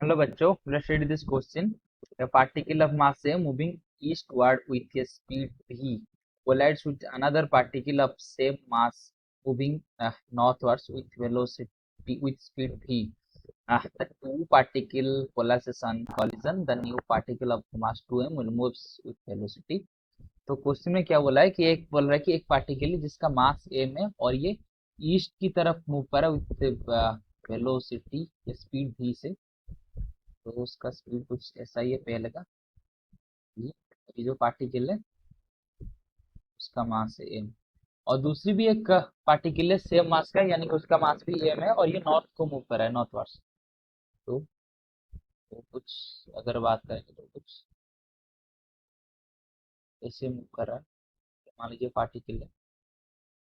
Hello बच्चों, let's read this question. A particle of mass A moving eastward with a speed v collides with another particle of same mass moving northwards with velocity with speed v. The two particle collision, the new particle of mass 2m will move with velocity. तो question में क्या बोला है कि एक बोल रहा है कि एक पार्टिकल है जिसका मास m है और ये ईस्ट की तरफ मूव कर रहा है विथ वेलोसिटी स्पीड v से। तो उसका स्पीड कुछ ऐसा ही है पहले का। ये जो पार्टिकल है उसका मास है एम, और दूसरी भी एक पार्टिकल है सेम मास का, यानी कि उसका मास भी एम है और ये नॉर्थ को मूव कर रहा है, नॉर्थ वर्ड्स। तो कुछ अगर बात करें तो कुछ ऐसे मूव कर रहा है। तो मान लीजिए पार्टिकल है,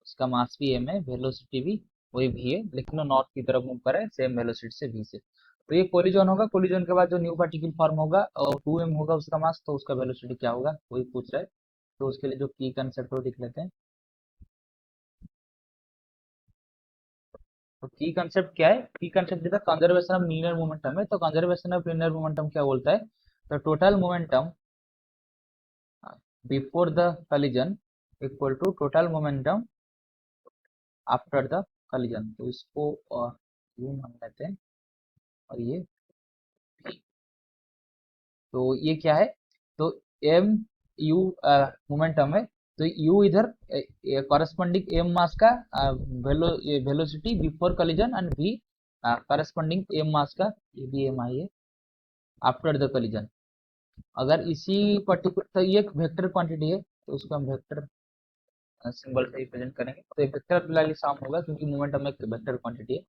उसका मास भी एम है, वेलोसिटी भी वही भी है, लेकिन वो नॉर्थ की तरफ मूव कर रहा है सेम वेलोसिटी से v से। तो ये कोलिजन होगा, कोलिजन के बाद जो न्यू पार्टिकल फॉर्म होगा और 2m होगा उसका मास, तो उसका वेलोसिटी क्या होगा वही पूछ रहा है। तो उसके लिए जो की कंसेप्ट वो लिख लेते हैं। तो की कंसेप्ट क्या है? की कंसेप्ट जैसा कंजर्वेशन ऑफ लीनियर मोमेंटम है। तो कंजर्वेशन ऑफ लीनियर मोमेंटम क्या बोलता है? The total momentum before the collision equal to total momentum after the collision. तो इसको यू मान लेते हैं और ये v। तो ये क्या है? तो एम यू मोमेंटम है, तो यू इधर कॉरेस्पॉन्डिंग एम मास का velocity before collision and v corresponding M mass का, ये भी एम आई है, आफ्टर द कॉलिजन। अगर इसी पर्टिकुलर, तो ये एक वेक्टर क्वांटिटी है तो उसको हम वेक्टर सिंबल से रिप्रेजेंट करेंगे। तो ये वेक्टर वाली साउंड होगा क्योंकि मोमेंटम एक वेक्टर क्वांटिटी है।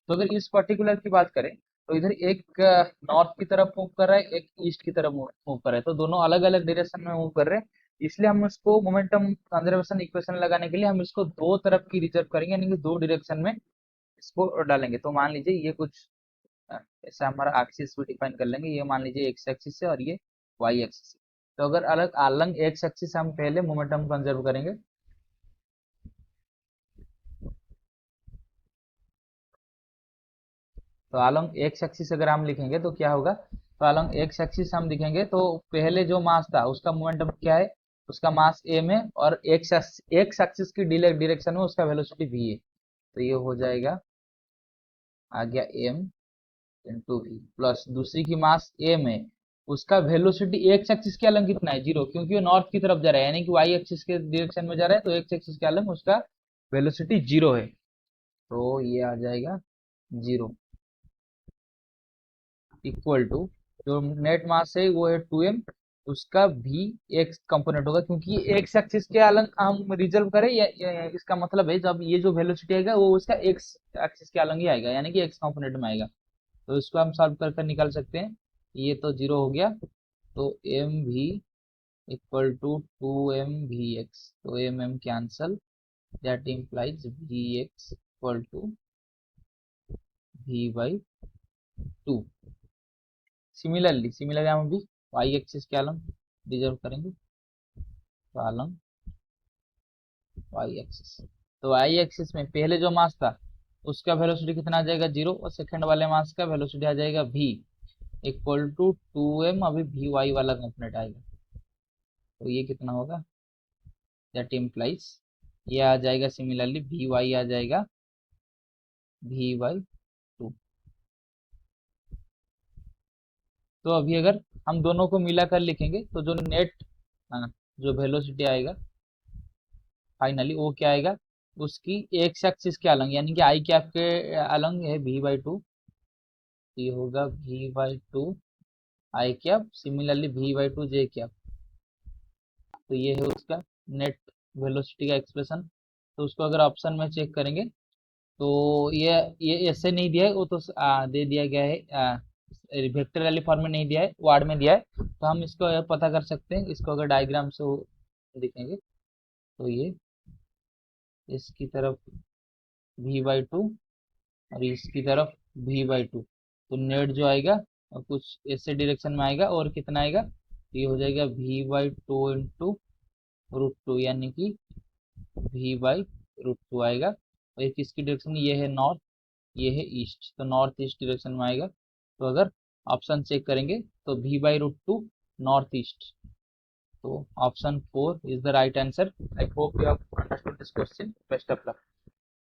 तो अगर इस पर्टिकुलर की बात करें तो इधर एक नॉर्थ की तरफ मूव कर रहा है, एक ईस्ट की तरफ मूव कर रहा है, तो दोनों अलग अलग डायरेक्शन में मूव कर रहे हैं। इसलिए हम इसको मोमेंटम कंजर्वेशन इक्वेशन लगाने के लिए हम इसको दो तरफ की रिजर्व करेंगे, यानी कि दो डायरेक्शन में इसको डालेंगे। तो मान लीजिए ये कुछ अ, ऐसा हमारा एक्सिस भी डिफाइन कर लेंगे। ये मान लीजिए एक्स एक्सिस है और ये वाई एक्सिस है। तो अगर अलग अलग एक्स एक्सिस हम पहले मोमेंटम कंजर्व करेंगे, तो अलॉन्ग एक्स एक्सिस अगर हम लिखेंगे तो क्या होगा? तो अलॉन्ग एक्स एक्सिस हम लिखेंगे तो पहले जो मास था उसका मोमेंटम क्या है? उसका मास एम है और एक्स एक्स एक्सिस की डायरेक्शन में उसका वेलोसिटी वी है। तो ये हो जाएगा, आ गया एम इंटू वी, प्लस दूसरी की मास एम है, उसका वेलोसिटी एक्स एक्सिस के अलग कितना है? जीरो, क्योंकि वो नॉर्थ की तरफ जा रहा है, यानी कि वाई एक्सिस के डायरेक्शन में जा रहा है, तो एक्स एक्सिस के अलग उसका वेलोसिटी जीरो है। तो ये आ जाएगा जीरो, इक्वल टू जो नेट मास है वो है 2m, उसका भी एक्स कंपोनेंट होगा, क्योंकि ये एक्स एक्सिस के अलग हम रिजर्व करें या इसका मतलब है जब ये जो वेलोसिटी आएगा वो उसका एक्स एक्सिस के अलग ही आएगा, यानी कि एक्स कंपोनेंट में आएगा। तो इसको हम सॉल्व कर कर निकाल सकते हैं। ये तो जीरो हो गया, तो एम भी इक्वल टू 2m vx, तो M M cancel, that implies vx equal to v/2। Similarly हम भी वाई एक्सिस के अलग रिजर्व करेंगे, तो अलग वाई एक्सिस। तो वाई एक्सिस में पहले जो मास था उसका वेलोसिटी कितना आ जाएगा? जीरो, और सेकंड वाले मास का वेलोसिटी आ जाएगा v इक्वल टू 2m, अभी वी वाई वाला कंपोनेंट आएगा। तो ये कितना होगा? दैट इम्प्लाइज ये आ जाएगा, सिमिलरली वी वाई आ जाएगा v/2। तो अभी अगर हम दोनों को मिलाकर लिखेंगे तो जो नेट जो वेलोसिटी आएगा फाइनली वो क्या आएगा? उसकी एक्स एक्सिस के अलग, यानी कि आई कैप के अलग है v/2, ये होगा v/2 आई कैप, सिमिलरली v/2 जे कैप। तो ये है उसका नेट वेलोसिटी का एक्सप्रेशन। तो उसको अगर ऑप्शन में चेक करेंगे तो ये ऐसे नहीं दिया है, वो तो दे दिया गया है, वेक्टर वाली फॉर्म में नहीं दिया है, वार्ड में दिया है। तो हम इसको पता कर सकते हैं, इसको अगर डायग्राम से दिखेंगे तो ये इसकी तरफ v/2 और इसकी तरफ v/2, तो नेट जो आएगा कुछ ऐसे डायरेक्शन में आएगा, और कितना आएगा? तो ये हो जाएगा v/2 इंटू √2, यानी कि v/√2 आएगा। और ये किसकी डायरेक्शन? ये है नॉर्थ, ये है ईस्ट, तो नॉर्थ ईस्ट डायरेक्शन में आएगा। तो अगर ऑप्शन चेक करेंगे तो v/√2 नॉर्थ ईस्ट, तो option 4 is the right answer. I hope you have understood this question. Best of luck.